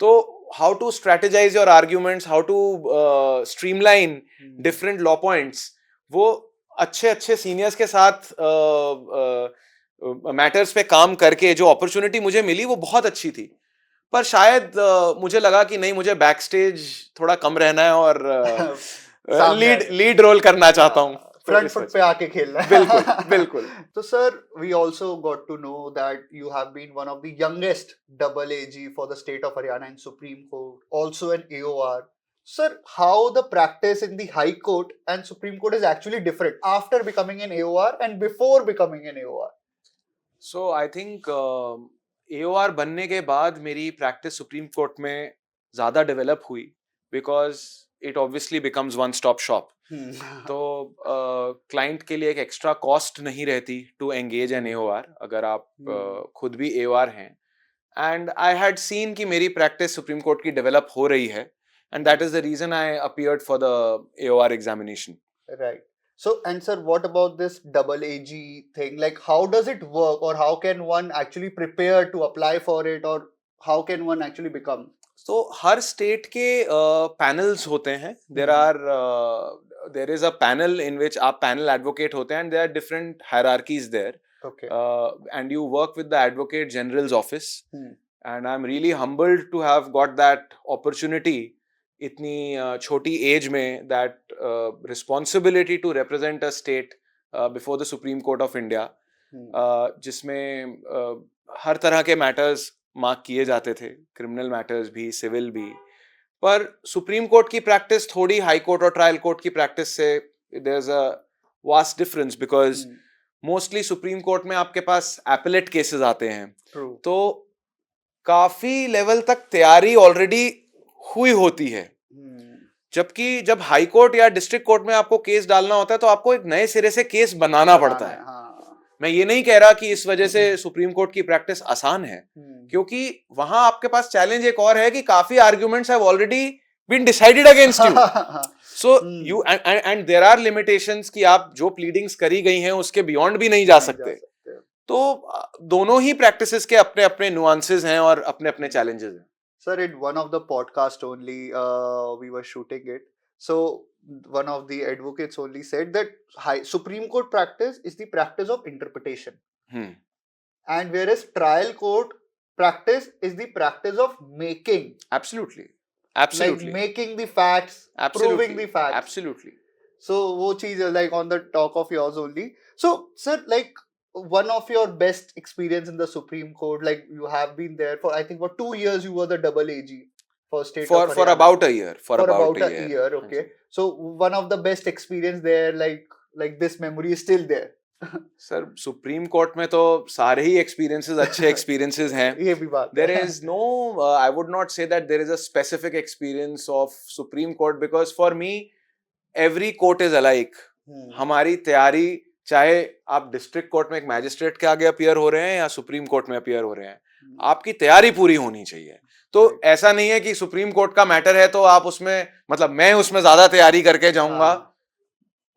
तो how to strategize your arguments, how to streamline different law points, वो अच्छे अच्छे सीनियर्स के साथ मैटर्स पे काम करके जो अपॉर्चुनिटी मुझे मिली वो बहुत अच्छी थी। पर शायद मुझे लगा कि नहीं, मुझे बैक स्टेज थोड़ा कम रहना है और लीड रोल करना चाहता हूँ, फ्रंट फुट पे आके खेलना है। बिल्कुल बिल्कुल। तो sir, we also got to know that you have been one of the youngest double AG for the state of Haryana in Supreme Court, also an AOR. Sir, how the practice in the High Court and Supreme Court is actually different after becoming an AOR and before becoming an AOR? So I think AOR बनने के बाद मेरी practice supreme court में ज़्यादा develop हुई, because it obviously becomes one stop shop. तो client के लिए एक एक्स्ट्रा कॉस्ट नहीं रहती टू एंगेज एन AOR अगर आप खुद भी AOR हैं। एंड आई हैड सीन कि मेरी प्रैक्टिस सुप्रीम कोर्ट की डेवलप हो रही है, and that is the reason I appeared for the AOR examination. Right. So, and sir, what about this double AG thing? Like, how does it work, or how can one actually prepare to apply for it, or how can one actually become? तो हर state के panels होते हैं। There is a panel in which आप panel advocate होते हैं, and there are different hierarchies there, and you work with the advocate general's office, and I am really humbled to have got that opportunity इतनी छोटी age में, that responsibility to represent a state before the Supreme Court of India, जिसमें हर तरह के matters mark किए जाते थे, क्रिमिनल मैटर्स भी, सिविल भी। पर सुप्रीम कोर्ट की प्रैक्टिस थोड़ी हाई कोर्ट और ट्रायल कोर्ट की प्रैक्टिस से there is a vast difference, because mostly supreme court में आपके पास एपेलेट केसेस आते हैं, तो काफी लेवल तक तैयारी ऑलरेडी हुई होती है। जबकि जब हाई कोर्ट या डिस्ट्रिक्ट कोर्ट में आपको केस डालना होता है तो आपको एक नए सिरे से केस बनाना पड़ता है। मैं ये नहीं कह रहा कि इस वजह से सुप्रीम कोर्ट की प्रैक्टिस आसान है, क्योंकि वहां आपके पास चैलेंज एक और है कि काफी arguments have already been decided against you, so you and there are limitations कि आप जो प्लीडिंग्स करी गई हैं उसके बियॉन्ड भी नहीं जा सकते। तो दोनों ही प्रैक्टिसेस के अपने अपने नुआंसेस हैं और अपने अपने चैलेंजेस हैं। Sir, in one of the podcast only, we were shooting it, so one of the advocates only said that Supreme Court practice is the practice of interpretation, and whereas trial court practice is the practice of making. Absolutely. Like making the facts, proving the facts. Absolutely. So wo cheez is like on the talk of yours only. So sir, like one of your best experience in the Supreme Court, like you have been there for, I think for 2 years you were the double AG for state of for about a year. For about a year. Okay. So one of the best experience there, like this memory is still there. Sir, supreme court में तो सारे ही experiences अच्छे experiences हैं। ये भी बात there is no, I would not say that there is a specific experience of supreme court, because for me every court is alike. हमारी तैयारी, चाहे आप डिस्ट्रिक्ट कोर्ट में एक मैजिस्ट्रेट के आगे अपीयर हो रहे हैं या सुप्रीम कोर्ट में अपीयर हो रहे हैं, आपकी तैयारी पूरी होनी चाहिए। तो ऐसा नहीं है कि सुप्रीम कोर्ट का मैटर है तो आप उसमें, मतलब मैं उसमें ज्यादा तैयारी करके जाऊंगा।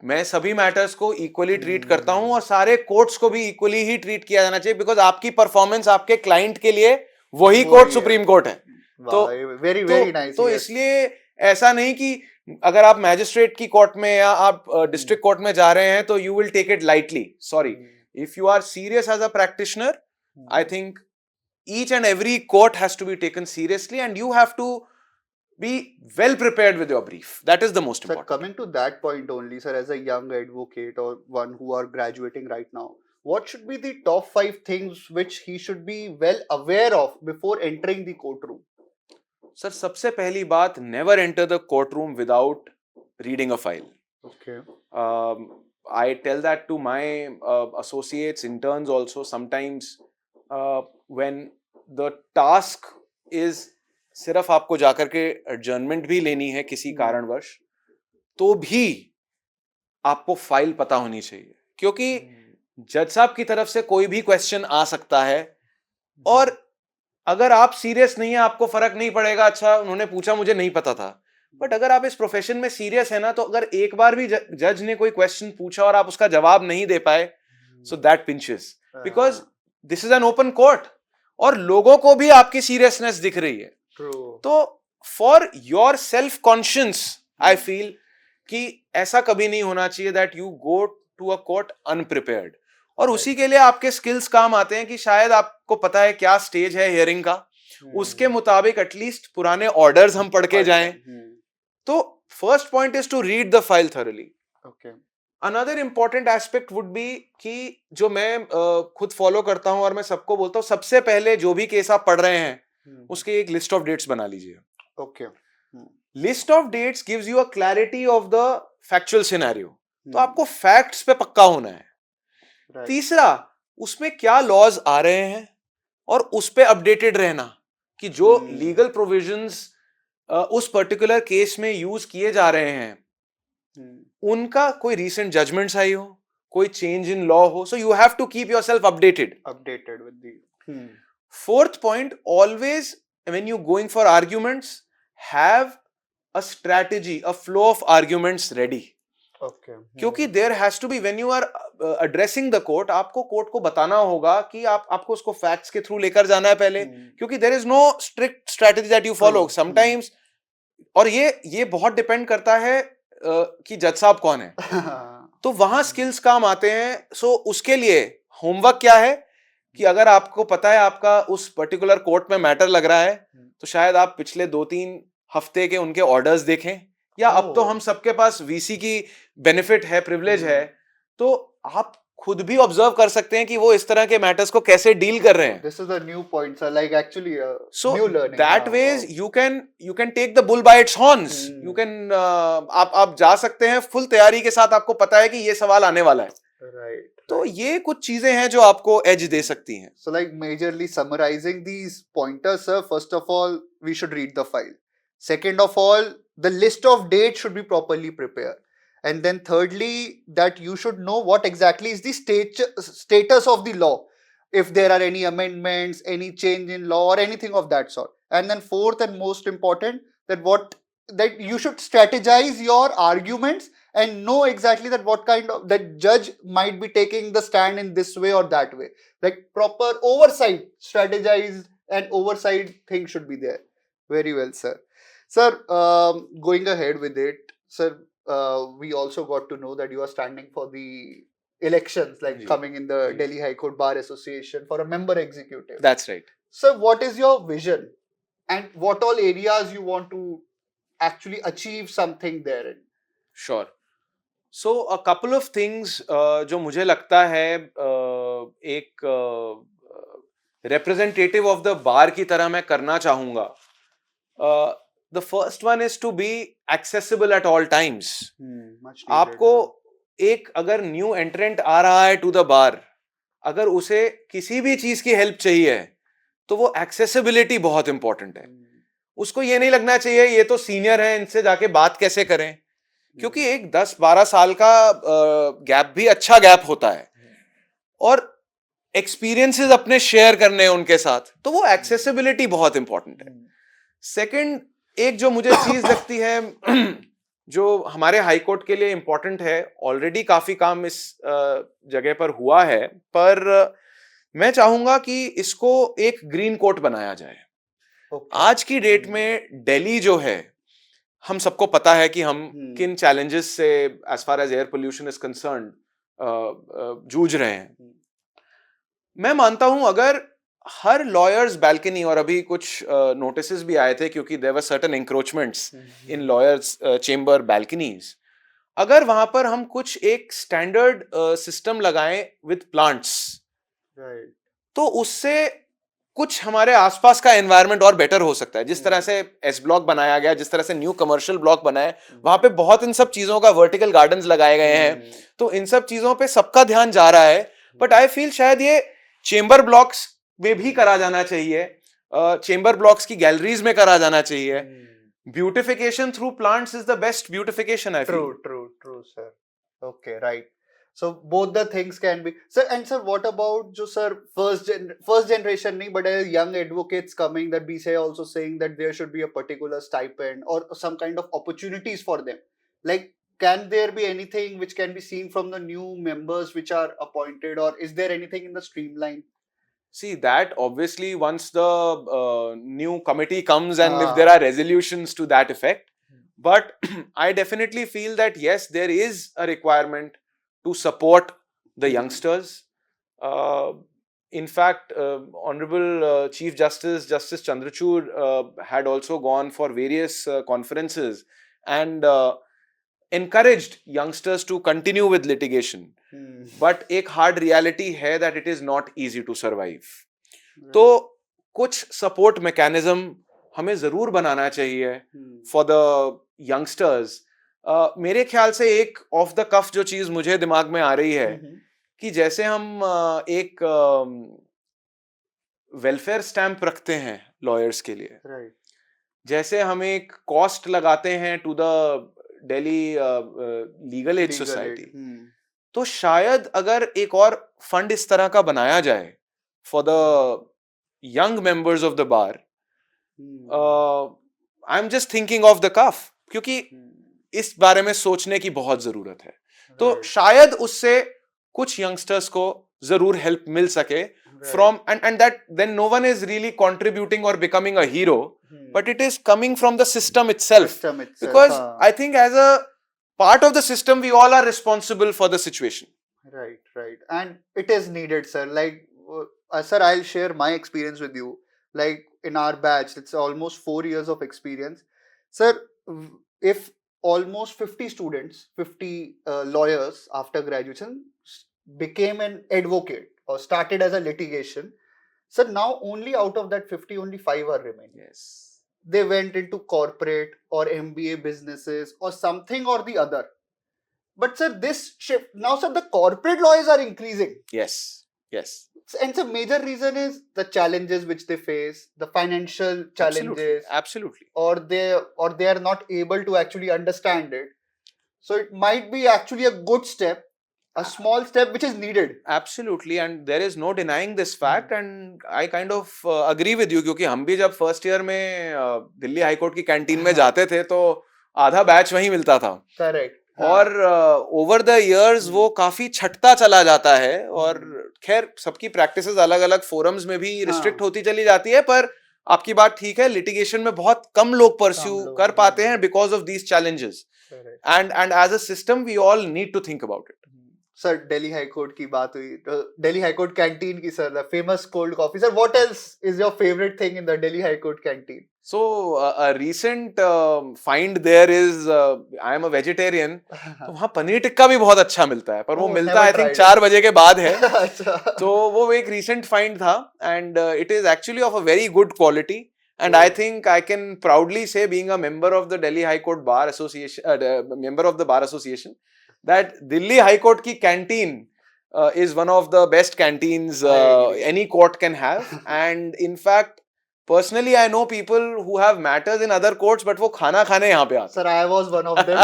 मैं सभी मैटर्स को इक्वली ट्रीट करता हूं और सारे कोर्ट्स को भी इक्वली ही ट्रीट किया जाना चाहिए, बिकॉज आपकी परफॉर्मेंस आपके क्लाइंट के लिए वही कोर्ट सुप्रीम कोर्ट है। तो वेरी वेरी नाइस। तो इसलिए ऐसा नहीं कि अगर आप मैजिस्ट्रेट की कोर्ट में या आप डिस्ट्रिक्ट कोर्ट में जा रहे हैं तो you will take it lightly. Sorry, if you are serious as a practitioner, I think each and every court has to be taken seriously, and you have to be well prepared with your brief. That is the most important. Sir, coming to that point only, sir, as a young advocate or one who are graduating right now, what should be the top 5 things which he should be well aware of before entering the courtroom? Sir, सबसे पहली बात, never enter the courtroom without reading a file. Okay. I tell that to my associates, interns also. Sometimes when the task is सिर्फ आपको जाकर के adjournment भी लेनी है किसी कारणवश, तो भी आपको फाइल पता होनी चाहिए, क्योंकि जज साहब की तरफ से कोई भी क्वेश्चन आ सकता है, और अगर आप सीरियस नहीं है, आपको फर्क नहीं पड़ेगा, अच्छा उन्होंने पूछा मुझे नहीं पता था, बट अगर आप इस प्रोफेशन में सीरियस है ना, तो अगर एक बार भी जज ने कोई क्वेश्चन पूछा और आप उसका जवाब नहीं दे पाए, so that pinches, because this is an open court और लोगों को भी आपकी सीरियसनेस दिख रही है. तो for your self conscience I feel कि ऐसा कभी नहीं होना चाहिए that you go to a court unprepared. और उसी के लिए आपके स्किल्स काम आते हैं कि शायद आपको पता है क्या स्टेज है हियरिंग का, उसके मुताबिक एटलीस्ट पुराने ऑर्डर्स हम पढ़ के जाएं. तो first point is to read the file thoroughly. Another important aspect would be कि जो मैं खुद फॉलो करता हूं और मैं सबको बोलता हूं, सबसे पहले जो भी केस आप पढ़ रहे हैं उसकी एक लिस्ट ऑफ डेट्स बना लीजिए. List of dates gives you a clarity of the factual scenario. तो आपको फैक्ट्स पे पक्का होना है. तीसरा, उसमें क्या लॉज आ रहे हैं और उस पे अपडेटेड रहना कि जो लीगल प्रोविजंस उस पर्टिकुलर केस में यूज किए जा रहे हैं उनका कोई रीसेंट जजमेंट्स आई हो, कोई चेंज इन लॉ हो. So you have to keep yourself updated with the. Fourth point, always when you going for arguments have a strategy, a flow of arguments ready. क्योंकि there has to be, when you are addressing the court, आपको court को बताना होगा कि आपको उसको facts के through लेकर जाना है पहले, क्योंकि there is no strict strategy that you follow sometimes. और ये बहुत डिपेंड करता है कि जज साहब कौन है. तो वहां स्किल्स काम आते हैं. सो उसके लिए होमवर्क क्या है कि अगर आपको पता है आपका उस पर्टिकुलर कोर्ट में मैटर लग रहा है, तो शायद आप पिछले 2-3 हफ्ते के उनके ऑर्डर्स देखें, या अब तो हम सबके पास वीसी की बेनिफिट है, प्रिविलेज है, तो आप खुद भी ऑब्जर्व कर सकते हैं कि वो इस तरह के मैटर्स को कैसे डील कर रहे हैं. This is a new point, sir. Like actually, so new learning. that ways you can take the bull by its horns. You can आप जा सकते हैं फुल तैयारी के साथ. आपको पता है कि ये सवाल आने वाला है. Right. तो ये कुछ चीजें हैं जो आपको एज दे सकती हैं. So like majorly summarizing these pointers, sir. First of all, we should read the file. Second of all, the list of dates should be properly prepared. And then thirdly, that you should know what exactly is the status of the law, if there are any amendments, any change in law or anything of that sort. And then fourth and most important, that you should strategize your arguments and know exactly that what kind of, that judge might be taking the stand in this way or that way. Like proper oversight, strategized and oversight thing should be there. Very well, sir. Sir, going ahead with it, sir, we also got to know that you are standing for the elections, like coming in the Delhi High Court Bar Association for a member executive. That's right. Sir, what is your vision and what all areas you want to actually achieve something therein? Sure. So a couple of things जो मुझे लगता है एक representative of the bar की तरह मैं करना चाहूँगा. The first one is to be accessible at all times. आपको एक अगर न्यू एंट्रेंट आ रहा है टू द बार, अगर उसे किसी भी चीज की हेल्प चाहिए है, तो वो एक्सेसिबिलिटी बहुत इंपॉर्टेंट है. उसको ये नहीं लगना चाहिए ये तो सीनियर है, इनसे जाके बात कैसे करें, क्योंकि एक 10-12 साल का गैप भी अच्छा गैप होता है और एक्सपीरियंसेस अपने शेयर करने हैं उनके साथ. तो वो एक्सेसिबिलिटी बहुत इंपॉर्टेंट है. सेकंड, एक जो मुझे चीज लगती है जो हमारे हाई कोर्ट के लिए इंपॉर्टेंट है, ऑलरेडी काफी काम इस जगह पर हुआ है, पर मैं चाहूंगा कि इसको एक ग्रीन कोर्ट बनाया जाए. आज की डेट में दिल्ली जो है, हम सबको पता है कि हम किन चैलेंजेस से as far as air pollution is concerned जूझ रहे हैं. मैं मानता हूं अगर हर लॉयर्स बैल्कनी, और अभी कुछ नोटिसेस भी आए थे क्योंकि there were certain encroachments in lawyers chamber balconies, अगर वहां पर हम कुछ एक स्टैंडर्ड सिस्टम लगाएं विद प्लांट्स, तो उससे कुछ हमारे आसपास का एनवायरनमेंट और बेटर हो सकता है. जिस तरह से एस ब्लॉक बनाया गया, जिस तरह से न्यू कमर्शियल ब्लॉक बनाए, वहां पे बहुत इन सब चीजों का वर्टिकल गार्डन्स लगाए गए हैं. तो इन सब चीजों पे सबका ध्यान जा रहा है. बट आई फील शायद ये चेंबर ब्लॉक्स में भी करा जाना चाहिए, चेंबर ब्लॉक्स की गैलरीज में करा जाना चाहिए. Beautification through plants is the best beautification, I feel. True, sir. Okay, right. So both the things can be, sir. And sir, what about jo sir first generation nahi, but as young advocates coming, that BCI also saying that there should be a particular stipend or some kind of opportunities for them. Like, can there be anything which can be seen from the new members which are appointed, or is there anything in the streamline? See, that obviously once the new committee comes and if Ah. there are resolutions to that effect. But I definitely feel that yes, there is a requirement to support the youngsters. In fact, Honorable Chief Justice Chandrachud had also gone for various conferences and encouraged youngsters to continue with litigation. But एक hard reality है that it is not easy to survive. तो कुछ support mechanism हमें जरूर बनाना चाहिए for the youngsters. मेरे ख्याल से एक off the cuff जो चीज मुझे दिमाग में आ रही है कि जैसे हम एक वेलफेयर स्टैम्प रखते हैं लॉयर्स के लिए, जैसे हम एक कॉस्ट लगाते हैं to the Delhi legal aid society, तो शायद अगर एक और फंड इस तरह का बनाया जाए for the young members of the bar, I am just thinking of the cuff, क्योंकि इस बारे में सोचने की बहुत जरूरत है. तो शायद उससे कुछ यंगस्टर्स को जरूर हेल्प मिल सके from and that then no one is really contributing or becoming a hero, but it is coming from the system itself. Because I think as a part of the system we all are responsible for the situation. Right, and it is needed, sir. Like sir, I'll share my experience with you. Like in our batch, it's almost 4 years of experience, sir. If almost 50 students, 50 lawyers after graduation became an advocate or started as a litigation, so now only out of that 50, only 5 are remaining. Yes. They went into corporate or MBA businesses or something or the other. But sir, this shift, now sir, the corporate lawyers are increasing. Yes. And the major reason is the challenges which they face, the financial challenges. Absolutely. Or they are not able to actually understand it. So it might be actually a good step, a small step which is needed. Absolutely, and there is no denying this fact, and I kind of agree with you, क्योंकि हम भी जब first year में Delhi high court की canteen में जाते थे तो आधा बैच वहीं मिलता था. करेक्ट. और ओवर द इयर्स वो काफी छटता चला जाता है, और खैर सबकी प्रैक्टिसेस अलग अलग फोरम्स में भी रिस्ट्रिक्ट होती चली जाती है, पर आपकी बात ठीक है, लिटिगेशन में बहुत कम लोग परस्यू कर पाते हैं because of these challenges, and as a system we all need to think about it. Sir, Delhi high court की बात हुई, दिल्ली हाई कोर्ट कैंटीन की, sir, the famous cold coffee. Sir, what else is your favourite thing in the Delhi high court canteen? So a recent find there is I am a vegetarian, तो वहाँ पनीर टिक्का भी बहुत अच्छा मिलता है, पर वो मिलता I think 4 बजे के बाद है. तो वो एक recent find था, and it is actually of a very good quality, and I think I can proudly say, being a member of the Delhi High Court Bar Association, member of the Bar Association, that Delhi High Court की canteen is one of the best canteens any court can have, and in fact personally I know people who have matters in other courts, but वो खाना खाने यहाँ पे आते. Sir, I was one of them.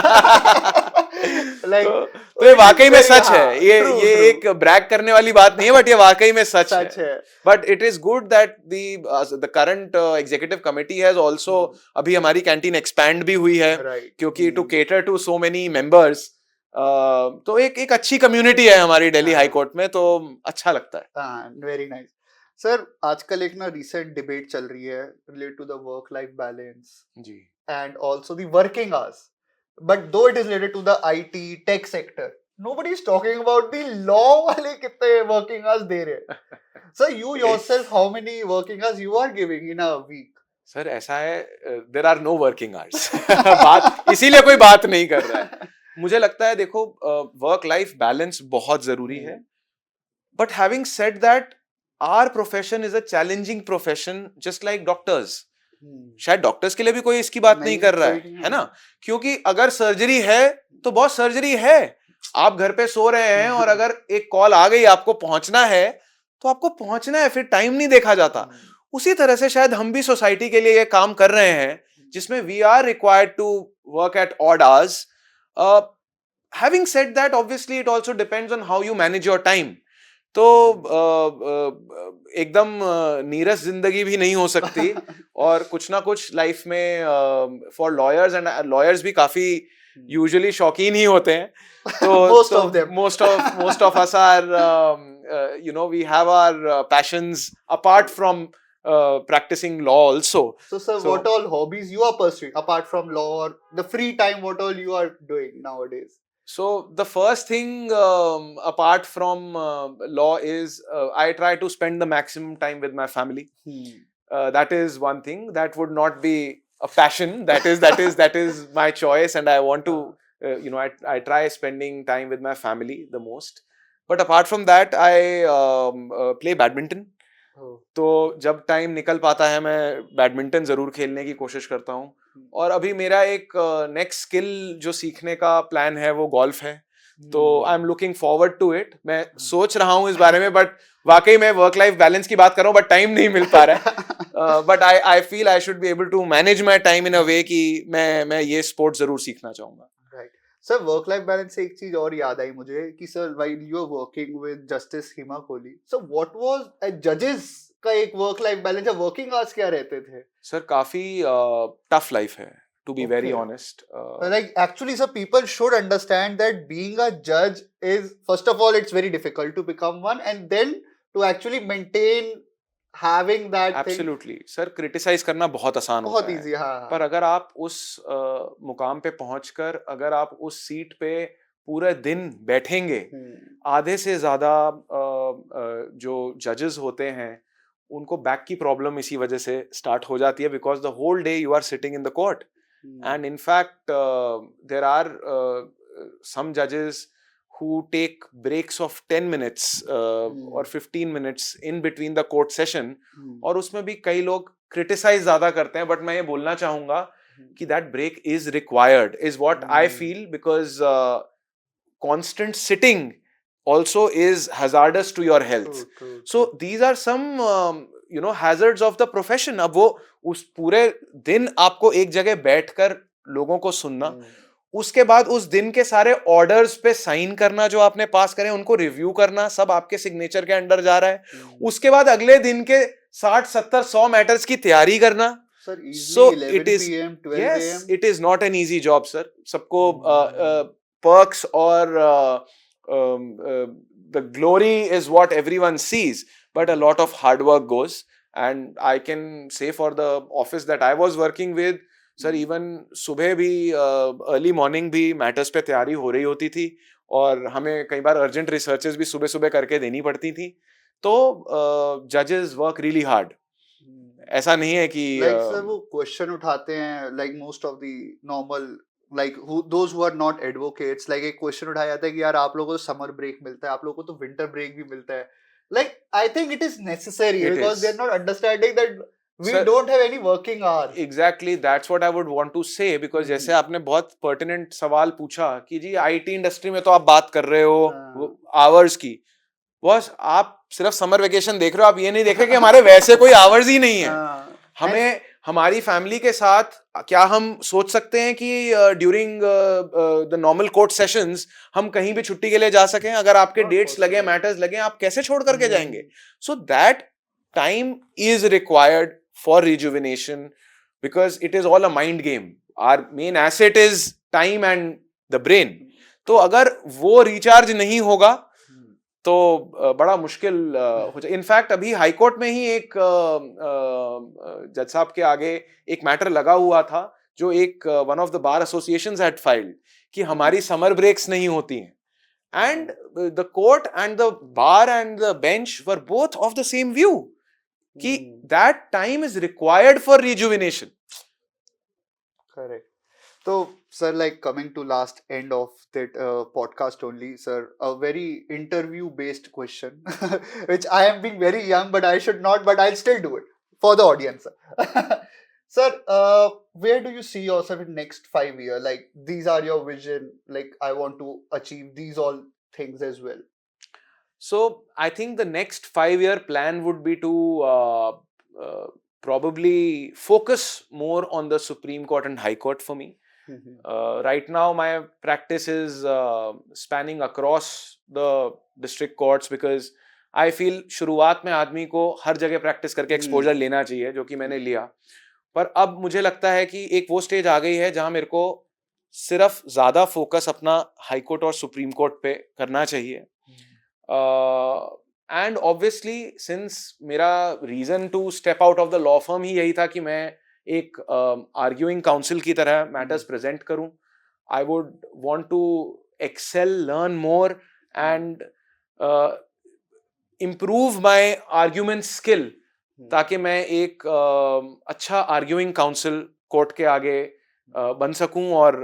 Like, तो ये वाकई में सच है, ये एक ब्रैग करने वाली बात नहीं है, बट ये वाकई में सच है. But it is good that the current executive committee has also अभी हमारी कैंटीन expand भी हुई है, क्योंकि to cater to so many members, तो एक अच्छी कम्युनिटी है हमारी दिल्ली हाई कोर्ट में, तो अच्छा लगता है. Very nice. सर, आजकल एक ना रिसेंट डिबेट चल रही है related to the work life balance ji, and also the working hours, but though it is related to the IT tech sector, nobody is talking about the law वाले कितने working hours दे रहे हैं. Sir, you yourself, how many working hours you are giving in a week? Sir, ऐसा है, there are no working hours. बात इसीलिए कोई बात नहीं कर रहा है. मुझे लगता है, देखो, वर्क लाइफ बैलेंस बहुत जरूरी है, but having said that, our profession is a challenging profession, just like doctors. शायद डॉक्टर्स के लिए भी कोई इसकी बात नहीं कर रहा है ना, क्योंकि अगर सर्जरी है तो बहुत सर्जरी है, आप घर पे सो रहे हैं और अगर एक कॉल आ गई, आपको पहुंचना है तो आपको पहुंचना है, फिर टाइम नहीं देखा जाता. उसी तरह से शायद हम भी सोसाइटी के लिए ये काम कर रहे हैं, जिसमें we are required to work at odd hours. having said that, obviously it also depends on how you manage your time. तो एकदम नीरस जिंदगी भी नहीं हो सकती और कुछ ना कुछ लाइफ में फॉर लॉयर्स एंड लॉयर्स भी काफी यूजुअली शौकीन ही होते हैं. तो most of us are we have our passions apart from practicing law also. So sir, what all hobbies you are pursuing apart from law, or the free time, what all you are doing nowadays? So the first thing apart from law is I try to spend the maximum time with my family. That is one thing. That would not be a passion. That is my choice, and I want to I try spending time with my family the most. But apart from that, I play badminton. तो जब time निकल पाता है मैं badminton जरूर खेलने की कोशिश करता हूँ. और अभी मेरा एक नेक्स्ट स्किल जो सीखने का प्लान है वो गोल्फ है. तो I am looking forward to it. मैं सोच रहा हूँ इस बारे में, बट वाकई मैं वर्क लाइफ बैलेंस की बात कर रहा हूँ, बट टाइम नहीं मिल पा रहा है. But I feel I should be able to manage my time in a way कि मैं ये स्पोर्ट जरूर सीखना चाहूंगा. सर वर्क लाइफ बैलेंस से एक चीज और याद आई मुझे कि sir while you are working with justice Hima Kohli, so what was जजेस का एक work life balance, working hours क्या रहते थे? सर काफी टफ लाइफ है, to be very honest. Like actually sir, people should understand that being a judge is, first of all, it's very difficult to become one, and then to actually maintain having that absolutely thing. Sir criticize करना बहुत आसान होता है, बहुत easy. हाँ. पर अगर आप उस मुकाम पे पहुंचकर अगर आप उस सीट पे पूरे दिन बैठेंगे, आधे से ज्यादा जो जजेस होते हैं उनको बैक की प्रॉब्लम इसी वजह से स्टार्ट हो जाती है, because the whole day you are sitting in the court. And in fact, there are some judges who take breaks of 10 minutes or 15 minutes in between the court session. और उसमें भी कई लोग criticize ज़्यादा करते हैं, but मैं ये बोलना चाहूँगा कि that break is required, is what I feel, because constant sitting also is hazardous to your health. So these are some hazards of the profession. अब वो उस पूरे दिन आपको एक जगह बैठकर लोगों को सुनना, उसके बाद उस दिन के सारे ऑर्डर्स पे साइन करना जो आपने पास करे, उनको रिव्यू करना, सब आपके सिग्नेचर के अंडर जा रहा है, उसके बाद अगले दिन के 60, 70, 100 मैटर्स की तैयारी करना. So it is, yes, it is not an easy job, sir. सबको perks और the glory is what everyone sees, but a lot of hard work goes. And I can say for the office that I was working with, sir, even सुबह भी early morning भी matters पे तैयारी हो रही होती थी, और हमें कई बार urgent researches भी सुबह सुबह करके देनी पड़ती थी. तो judges work really hard. ऐसा नहीं है कि like sir वो question उठाते हैं, like most of the normal like those who are not advocates, like एक question उठाया जाता है कि यार आप लोगों को summer break मिलता है, आप लोगों को तो winter break भी मिलता है. Like I think it is necessary, because they're not understanding that we don't have any working hours. Exactly, that's what I would want to say, because जैसे आपने बहुत pertinent सवाल पूछा कि जी IT इंडस्ट्री में तो आप बात कर रहे हो आवर्स की, बस आप सिर्फ समर वेकेशन देख रहे हो, आप ये नहीं देख रहे कि हमारे वैसे कोई आवर्स ही नहीं है. हमें हमारी फैमिली के साथ क्या हम सोच सकते हैं कि during the normal court sessions हम कहीं भी छुट्टी के लिए जा सकें? अगर आपके डेट्स लगे, मैटर्स लगे, आप कैसे छोड़ करके जाएंगे? So that time is required for rejuvenation, because it is all a mind game. Our main asset is time and the brain. तो अगर वो रिचार्ज नहीं होगा तो बड़ा मुश्किल हो जाए. इनफैक्ट अभी हाईकोर्ट में ही एक जज साहब के आगे एक मैटर लगा हुआ था, जो एक one of the bar associations had filed कि हमारी समर ब्रेक्स नहीं होती हैं, and the court and the bar and the bench were both of the same view कि that time is required for rejuvenation. Correct. So, sir, like coming to last end of that podcast only, sir, a very interview-based question, which I am being very young, but I should not, but I'll still do it for the audience. Sir, where do you see yourself in next 5 years? Like, these are your vision, like, I want to achieve these all things as well. So, I think the next 5-year plan would be to probably focus more on the Supreme Court and High Court for me. Right now, my practice is spanning across the district courts because I feel शुरुआत में आदमी को हर जगह practice करके exposure लेना चाहिए, जो कि मैंने लिया. पर अब मुझे लगता है कि एक वो स्टेज आ गई है जहां मेरे को सिर्फ ज्यादा फोकस अपना हाई कोर्ट और सुप्रीम कोर्ट पे करना चाहिए. एंड ऑब्वियसली सिंस मेरा reason to step out of the law firm ही यही था कि मैं एक आर्ग्यूइंग काउंसिल की तरह मैटर्स प्रेजेंट करूं. I would want to excel, learn more and improve my argument skill, ताकि मैं एक अच्छा आर्ग्यूइंग काउंसिल कोर्ट के आगे बन सकूं और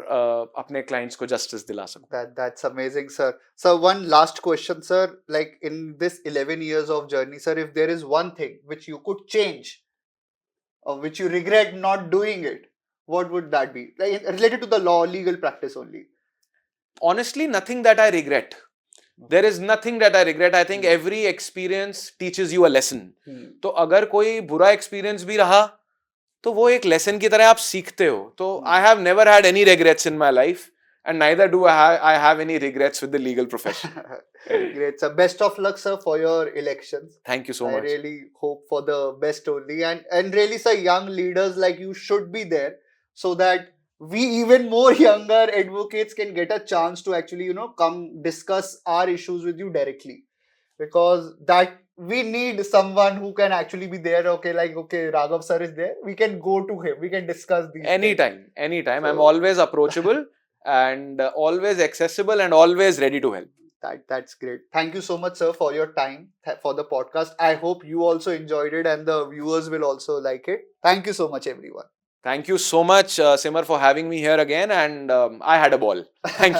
अपने क्लाइंट्स को जस्टिस दिला सकूं. That's amazing, sir. So one last question, sir. Like in this 11 years of journey, sir, if there is one thing which you could change, or which you regret not doing it, what would that be? Like related to the law, legal practice only. Honestly, nothing that I regret. There is nothing that I regret. I think every experience teaches you a lesson. तो अगर कोई बुरा experience भी रहा तो वो एक lesson की तरह आप सीखते हो. तो I have never had any regrets in my life, and neither do I have any regrets with the legal profession. Great, sir. Best of luck, sir, for your elections. Thank you so I much. really hope for the best only, and really, sir, young leaders like you should be there so that we even more younger advocates can get a chance to actually come discuss our issues with you directly, because that we need someone who can actually be there. Okay, Raghav sir is there, we can go to him, we can discuss these anytime things. I'm always approachable and always accessible and always ready to help. That's great. Thank you so much, sir, for your time, for the podcast. I hope you also enjoyed it and the viewers will also like it. Thank you so much, everyone. Thank you so much, Simar, for having me here again, and I had a ball. Thank you.